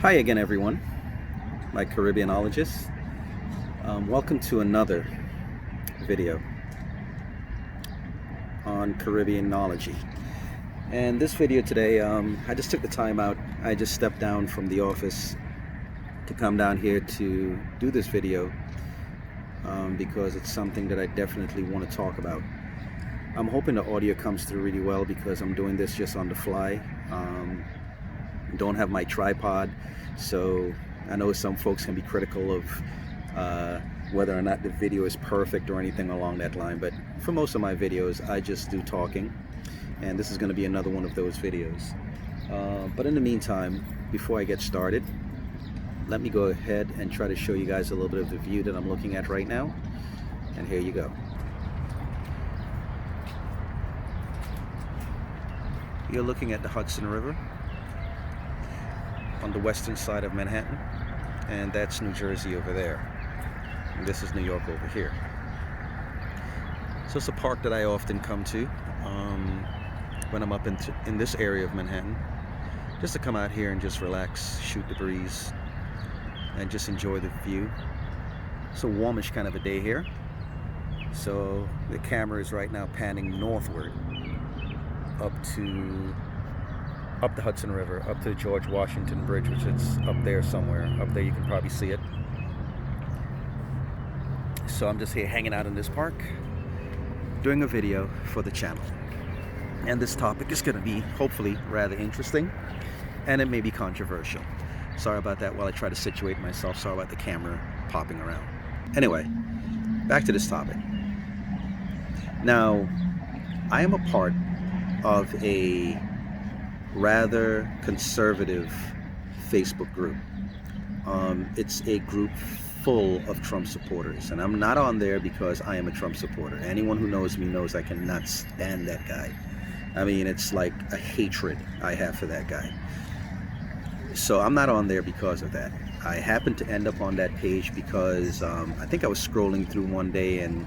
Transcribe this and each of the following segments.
Hi again, everyone, my Caribbeanologists. Welcome to another video on Caribbeanology. And this video today, I just took the time out. I just stepped down from the office to come down here to do this video because it's something that I definitely want to talk about. I'm hoping the audio comes through really well because I'm doing this just on the fly. Don't have my tripod, so I know some folks can be critical of whether or not the video is perfect or anything along that line, but for most of my videos I just do talking, and this is going to be another one of those videos. But in the meantime, before I get started, let me go ahead and try to show you guys a little bit of the view that I'm looking at right now, and here you go. You're looking at the Hudson River on the western side of Manhattan, and that's New Jersey over there, and this is New York over here. So it's a park that I often come to when I'm up in this area of Manhattan, just to come out here and just relax, shoot the breeze, and just enjoy the view. It's a warmish kind of a day here, so the camera is right now panning northward up the Hudson River, up to the George Washington Bridge, which is up there somewhere. Up there you can probably see it. So I'm just here hanging out in this park, doing a video for the channel. And this topic is going to be hopefully rather interesting, and it may be controversial. Sorry about that while I try to situate myself. Sorry about the camera popping around. Anyway, back to this topic. Now, I am a part of a rather conservative Facebook group. It's a group full of Trump supporters, and I'm not on there because I am a Trump supporter. Anyone who knows me knows I cannot stand that guy. I mean, it's like a hatred I have for that guy. So I'm not on there because of that. I happened to end up on that page because I think I was scrolling through one day and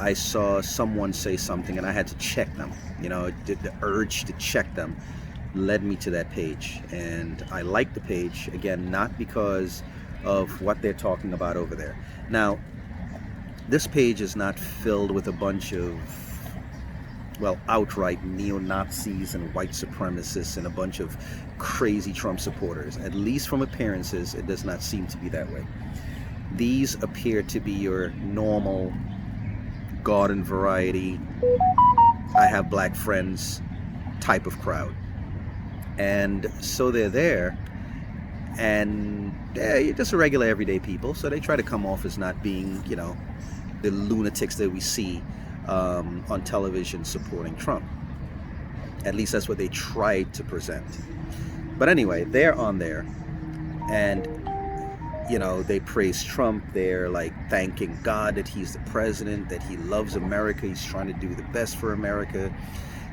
I saw someone say something and I had to check them. You know, the urge to check them led me to that page, and I like the page, again, not because of what they're talking about over there. Now, this page is not filled with a bunch of, well, outright neo-Nazis and white supremacists and a bunch of crazy Trump supporters. At least from appearances, it does not seem to be that way. These appear to be your normal garden variety, I have black friends type of crowd. And so they're there, and you're just a regular everyday people, so they try to come off as not being, you know, the lunatics that we see on television supporting Trump. At least that's what they tried to present. But anyway, they're on there, and you know, they praise Trump. They're like thanking God that he's the president, that he loves America, he's trying to do the best for America.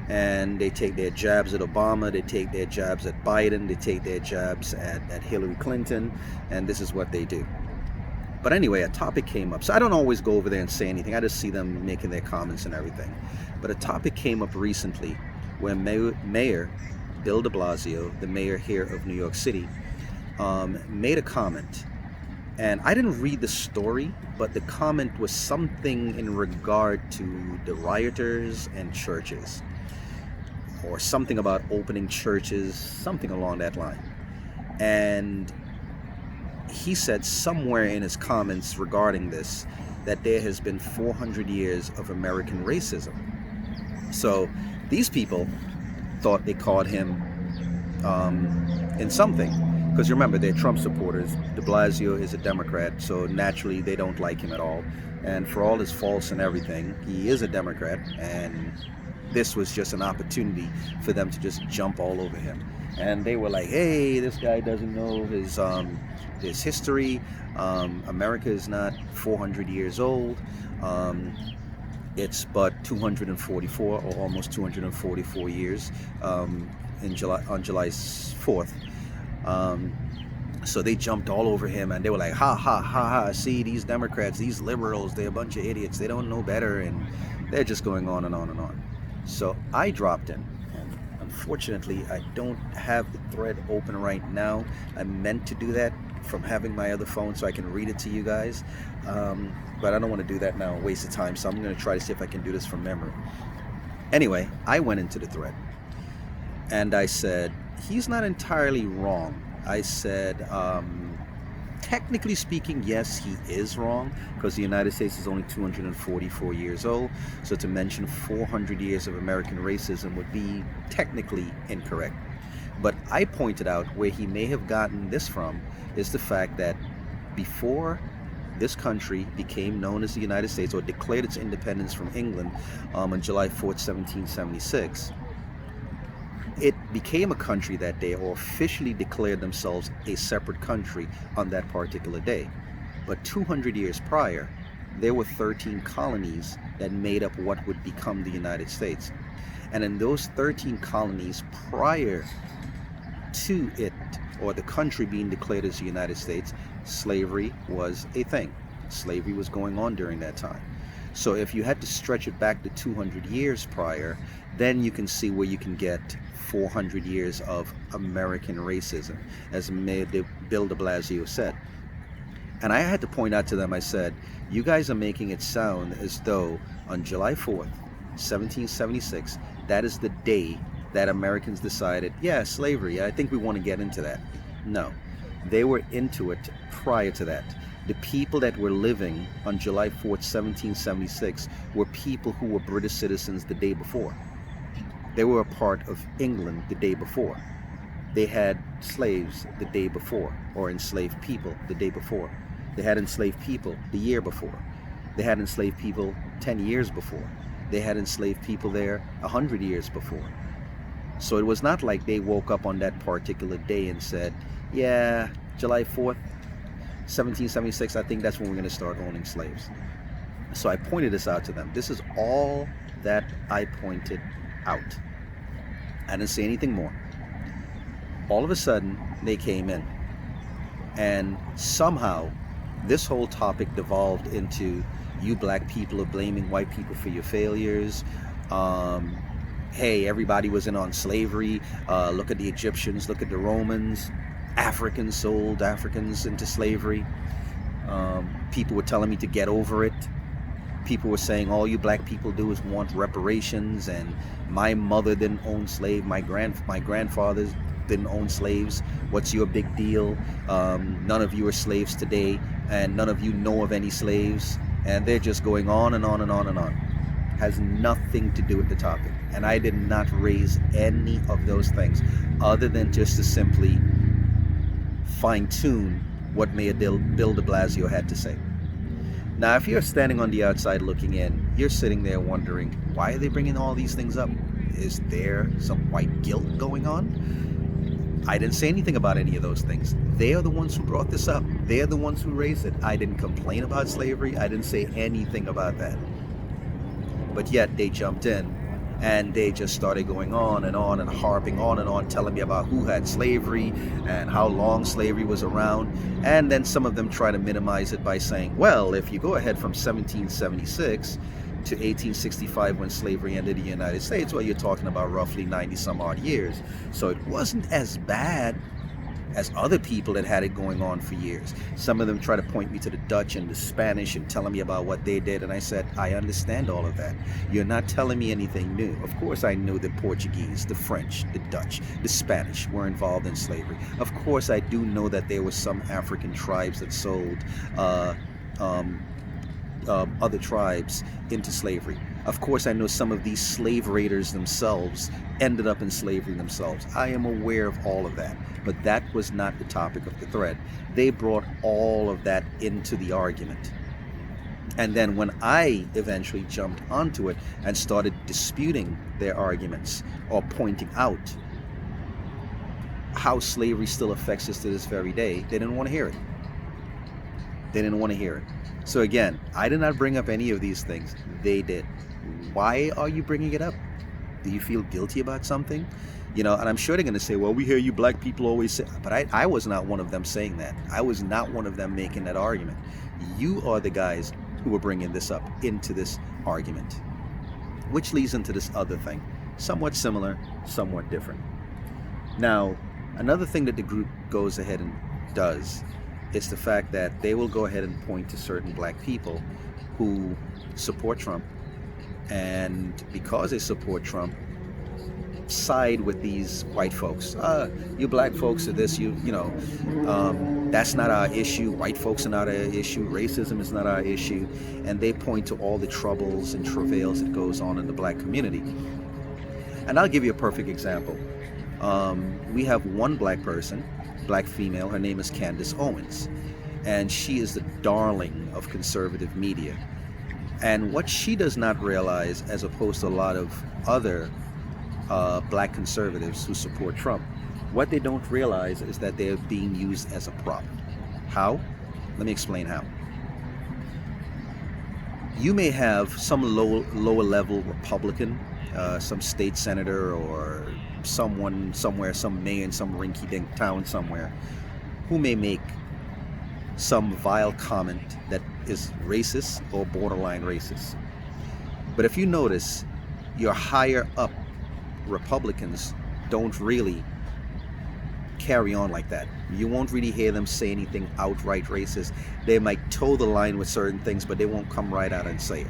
And they take their jabs at Obama, they take their jabs at Biden, they take their jabs at Hillary Clinton, and this is what they do. But anyway, a topic came up. So I don't always go over there and say anything. I just see them making their comments and everything. But a topic came up recently where Mayor Bill DeBlasio, the mayor here of New York City, made a comment. And I didn't read the story, but the comment was something in regard to the rioters and churches, or something about opening churches, something along that line. And he said somewhere in his comments regarding this that there has been 400 years of American racism. So these people thought they caught him in something, because remember, they're Trump supporters. DeBlasio is a Democrat, so naturally they don't like him at all. And for all his faults and everything, he is a Democrat, and this was just an opportunity for them to just jump all over him. And they were like, hey, this guy doesn't know his history. America is not 400 years old. It's but 244 or almost 244 years on July 4th. So they jumped all over him, and they were like, ha ha ha ha, see, these Democrats, these liberals, they're a bunch of idiots, they don't know better, and they're just going on and on and on. So I dropped in, and Unfortunately, I don't have the thread open right now. I meant to do that from having my other phone so I can read it to you guys, but I don't want to do that now, waste of time, so I'm going to try to see if I can do this from memory. Anyway, I went into the thread and I said, he's not entirely wrong. I said, technically speaking, yes, he is wrong, because the United States is only 244 years old, so to mention 400 years of American racism would be technically incorrect. But I pointed out where he may have gotten this from is the fact that before this country became known as the United States, or declared its independence from England on July 4th, 1776, it became a country that day, or officially declared themselves a separate country on that particular day. But 200 years prior, there were 13 colonies that made up what would become the United States. And in those 13 colonies prior to it, or the country being declared as the United States, slavery was a thing. Slavery was going on during that time. So if you had to stretch it back to 200 years prior, then you can see where you can get 400 years of American racism, as Bill DeBlasio said. And I had to point out to them, I said, you guys are making it sound as though on July 4th, 1776, that is the day that Americans decided, yeah, slavery, I think we want to get into that. No, they were into it prior to that. The people that were living on July 4th, 1776 were people who were British citizens the day before. They were a part of England the day before. They had slaves the day before, or enslaved people the day before. They had enslaved people the year before. They had enslaved people 10 years before. They had enslaved people there 100 years before. So it was not like they woke up on that particular day and said, yeah, July 4th, 1776, I think that's when we're going to start owning slaves. So I pointed this out to them. This is all that I pointed out. I didn't say anything more. All of a sudden, they came in. And somehow, this whole topic devolved into you black people are blaming white people for your failures. Hey, everybody was in on slavery. Look at the Egyptians, look at the Romans. Africans sold Africans into slavery. People were telling me to get over it. People were saying all you black people do is want reparations, and my mother didn't own slaves, my grandfathers didn't own slaves. What's your big deal? None of you are slaves today, and none of you know of any slaves. And they're just going on and on and on and on. Has nothing to do with the topic. And I did not raise any of those things other than just to simply fine-tune what Mayor Bill DeBlasio had to say. Now, if you're standing on the outside looking in, you're sitting there wondering, why are they bringing all these things up? Is there some white guilt going on? I didn't say anything about any of those things. They are the ones who brought this up. They are the ones who raised it. I didn't complain about slavery. I didn't say anything about that. But yet they jumped in and they just started going on and harping on and on, telling me about who had slavery and how long slavery was around. And then some of them try to minimize it by saying, well, if you go ahead from 1776 to 1865 when slavery ended in the United States, well, you're talking about roughly 90 some odd years. So it wasn't as bad as other people that had it going on for years. Some of them try to point me to the Dutch and the Spanish and telling me about what they did. And I said, I understand all of that. You're not telling me anything new. Of course I know the Portuguese, the French, the Dutch, the Spanish were involved in slavery. Of course I do know that there were some African tribes that sold other tribes into slavery. Of course I know some of these slave raiders themselves ended up in slavery themselves. I am aware of all of that, but that was not the topic of the thread. They brought all of that into the argument. And then when I eventually jumped onto it and started disputing their arguments or pointing out how slavery still affects us to this very day, they didn't want to hear it. They didn't want to hear it. So again, I did not bring up any of these things. They did. Why are you bringing it up? Do you feel guilty about something? You know, and I'm sure they're going to say, well, we hear you black people always say, but I was not one of them saying that. I was not one of them making that argument. You are the guys who were bringing this up into this argument, which leads into this other thing. somewhat similar, somewhat different. Now, another thing that the group goes ahead and does is the fact that they will go ahead and point to certain black people who support Trump, and because they support Trump, side with these white folks. You black folks are this, that's not our issue. White folks are not our issue. Racism is not our issue. And they point to all the troubles and travails that goes on in the black community. And I'll give you a perfect example. We have one black person, black female. Her name is Candace Owens. And she is the darling of conservative media. And what she does not realize, as opposed to a lot of other black conservatives who support Trump, what they don't realize is that they're being used as a prop. How? Let me explain how. You may have some lower level Republican, some state senator or someone somewhere, some mayor in some rinky-dink town somewhere, who may make some vile comment that is racist or borderline racist. But if you notice, your higher up Republicans don't really carry on like that. You won't really hear them say anything outright racist. They might toe the line with certain things, but they won't come right out and say it.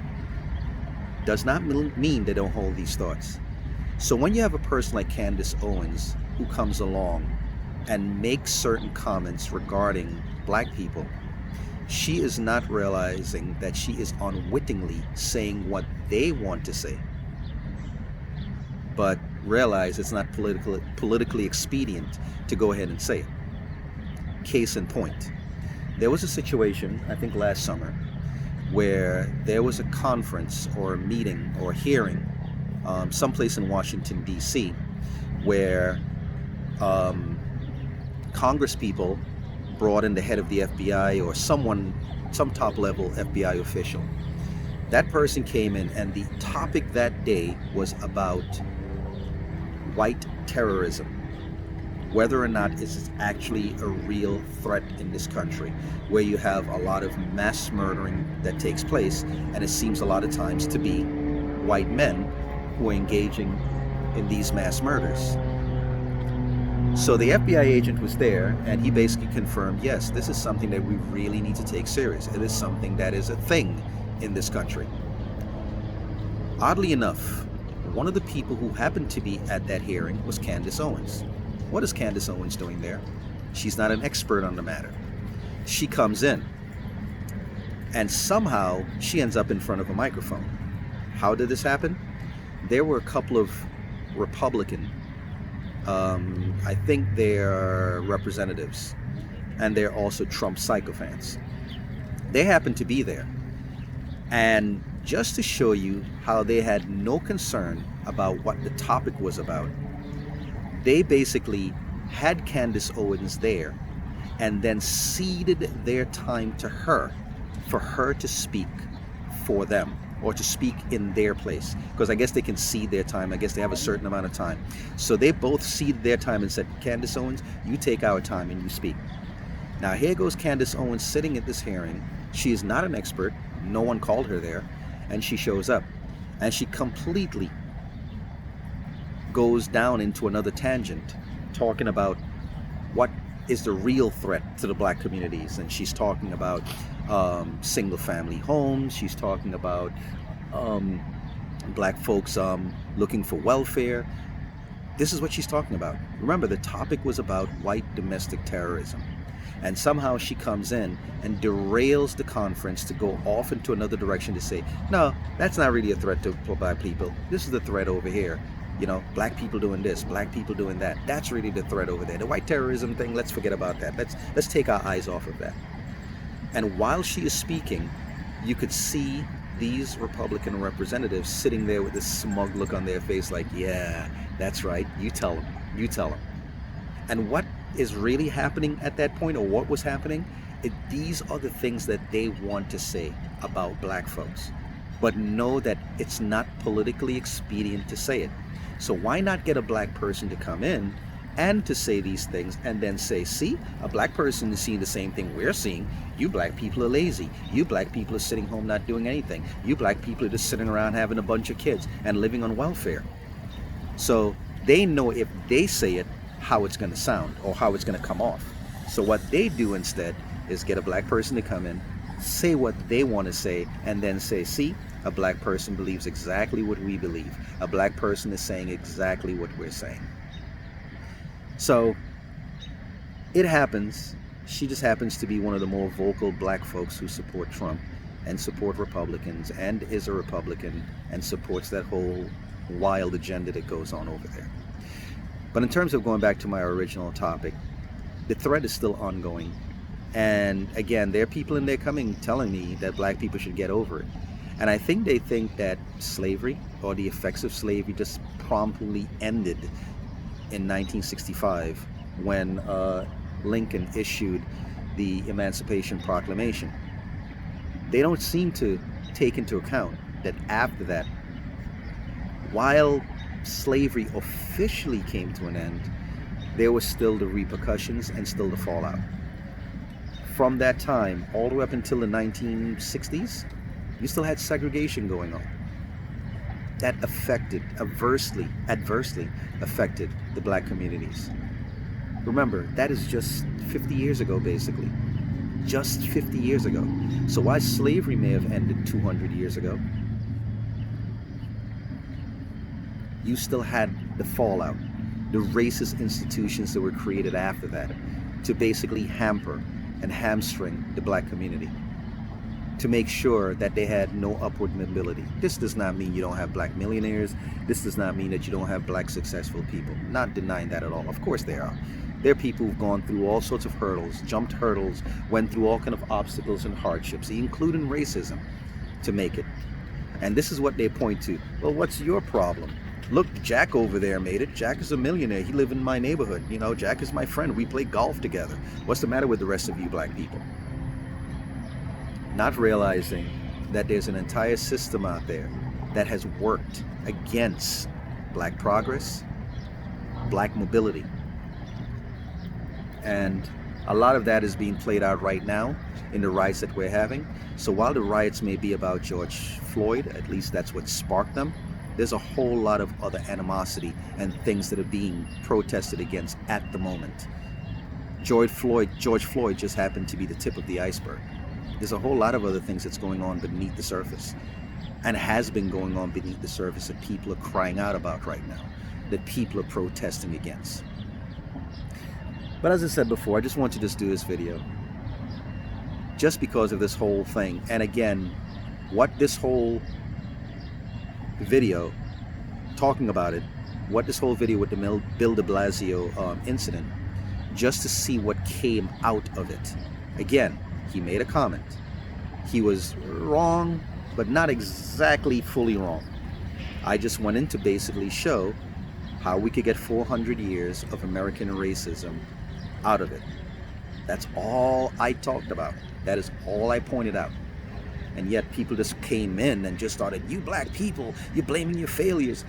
Does not mean they don't hold these thoughts. So when you have a person like Candace Owens who comes along and makes certain comments regarding black people, she is not realizing that she is unwittingly saying what they want to say, but realize it's not politically expedient to go ahead and say it. Case in point, there was a situation, I think last summer, where there was a conference or a meeting or hearing someplace in Washington, D.C., where Congress people brought in the head of the FBI or some top level FBI official. That person came in, and the topic that day was about white terrorism, whether or not it's actually a real threat in this country, where you have a lot of mass murdering that takes place, and it seems a lot of times to be white men who are engaging in these mass murders. So the FBI agent was there, and he basically confirmed, yes, this is something that we really need to take serious. It is something that is a thing in this country. Oddly enough, one of the people who happened to be at that hearing was Candace Owens. What is Candace Owens doing there? She's not an expert on the matter. She comes in, and somehow she ends up in front of a microphone. How did this happen? There were a couple of Republican, I think they're representatives, and they're also Trump sycophants. They happened to be there. And just to show you how they had no concern about what the topic was about, they basically had Candace Owens there and then ceded their time to her for her to speak for them, or to speak in their place, because I guess they can cede their time. I guess they have a certain amount of time. So they both ceded their time and said, Candace Owens, you take our time and you speak. Now here goes Candace Owens sitting at this hearing. She is not an expert. No one called her there. And she shows up, and she completely goes down into another tangent, talking about what is the real threat to the black communities. And she's talking about single family homes. She's talking about black folks looking for welfare. This is what she's talking about. Remember, the topic was about white domestic terrorism. And somehow she comes in and derails the conference to go off into another direction to say, no, that's not really a threat to black people. This is the threat over here. You know, black people doing this, black people doing that. That's really the threat over there. The white terrorism thing, let's forget about that. Let's take our eyes off of that. And while she is speaking, you could see these Republican representatives sitting there with this smug look on their face like, yeah, that's right. You tell them. You tell them. And what is really happening at that point, or what was happening, these are the things that they want to say about black folks, but know that it's not politically expedient to say it. So why not get a black person to come in and to say these things, and then say, see, a black person is seeing the same thing we're seeing. You black people are lazy. You black people are sitting home not doing anything. You black people are just sitting around having a bunch of kids and living on welfare. So they know if they say it, how it's going to sound or how it's going to come off. So what they do instead is get a black person to come in, say what they want to say, and then say, see, a black person believes exactly what we believe. A black person is saying exactly what we're saying. So it happens. She just happens to be one of the more vocal black folks who support Trump and support Republicans and is a Republican and supports that whole wild agenda that goes on over there. But in terms of going back to my original topic, the threat is still ongoing. And again, there are people in there coming telling me that black people should get over it. And I think they think that slavery or the effects of slavery just promptly ended in 1965 when Lincoln issued the Emancipation Proclamation. They don't seem to take into account that after that, while slavery officially came to an end, there was still the repercussions and still the fallout. From that time all the way up until the 1960s, you still had segregation going on. That adversely affected the black communities. Remember, that is just 50 years ago, basically. Just 50 years ago. So while slavery may have ended 200 years ago, you still had the fallout, the racist institutions that were created after that to basically hamper and hamstring the black community, to make sure that they had no upward mobility. This does not mean you don't have black millionaires. This does not mean that you don't have black successful people. Not denying that at all. Of course there are. There are people who've gone through all sorts of hurdles, jumped hurdles, went through all kind of obstacles and hardships, including racism, to make it. And this is what they point to. Well, what's your problem? Look, Jack over there made it. Jack is a millionaire. He lives in my neighborhood. You know, Jack is my friend. We play golf together. What's the matter with the rest of you black people? Not realizing that there's an entire system out there that has worked against black progress, black mobility. And a lot of that is being played out right now in the riots that we're having. So while the riots may be about George Floyd, at least that's what sparked them, there's a whole lot of other animosity and things that are being protested against at the moment. George Floyd just happened to be the tip of the iceberg. There's a whole lot of other things that's going on beneath the surface, and has been going on beneath the surface, that people are crying out about right now, that people are protesting against. But as I said before, I just want to just do this video just because of this whole thing. And again, what this whole video talking about it, what this whole video with the Bill DeBlasio incident, just to see what came out of it. Again, he made a comment. He was wrong, but not exactly fully wrong. I just wanted to basically show how we could get 400 years of American racism out of it. That's all I talked about. That is all I pointed out. And yet people just came in and just started, you black people, you're blaming your failures.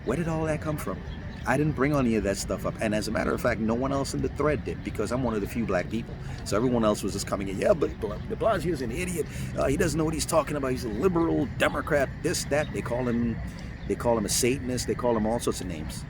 Where did all that come from? I didn't bring any of that stuff up. And as a matter of fact, no one else in the thread did, because I'm one of the few black people. So everyone else was just coming in, yeah, but DeBlasio is an idiot. He doesn't know what he's talking about. He's a liberal, Democrat, this, that. They call him a Satanist. They call him all sorts of names.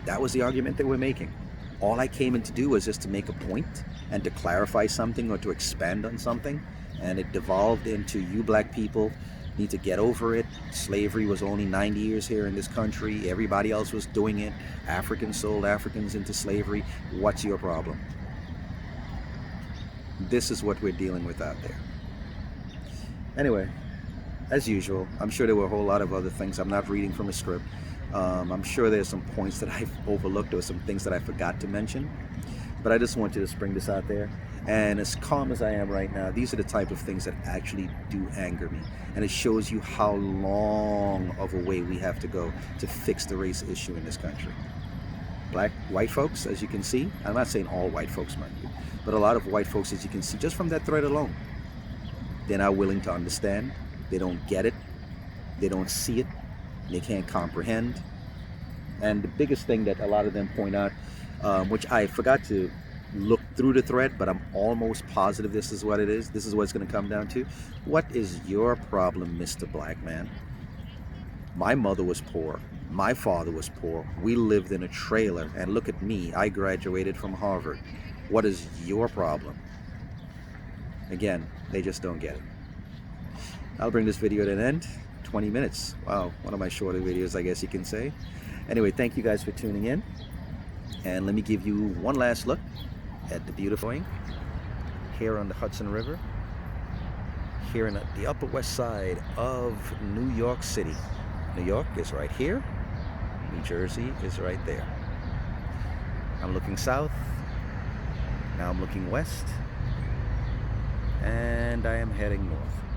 That was the argument they were making. All I came in to do was just to make a point and to clarify something or to expand on something. And it devolved into, you black people need to get over it. Slavery was only 90 years here in this country. Everybody else was doing it. Africans sold Africans into slavery. What's your problem? This is what we're dealing with out there. Anyway, as usual, I'm sure there were a whole lot of other things. I'm not reading from a script. I'm sure there's some points that I've overlooked or some things that I forgot to mention. But I just wanted to just bring this out there. And as calm as I am right now, these are the type of things that actually do anger me. And it shows you how long of a way we have to go to fix the race issue in this country. White folks, as you can see, I'm not saying all white folks, mind you, but a lot of white folks, as you can see, just from that thread alone, they're not willing to understand. They don't get it. They don't see it. They can't comprehend. And the biggest thing that a lot of them point out, which I forgot to look through the thread, but I'm almost positive this is what it is. This is what it's going to come down to. What is your problem, Mr. Black Man? My mother was poor. My father was poor. We lived in a trailer. And look at me. I graduated from Harvard. What is your problem? Again, they just don't get it. I'll bring this video to an end. 20 minutes. Wow, one of my shorter videos, I guess you can say. Anyway, thank you guys for tuning in. And let me give you one last look at the beautiful here on the Hudson River, here in the Upper West Side of New York City. New York is right here. New Jersey is right there. I'm looking south. Now I'm looking west. And I am heading north.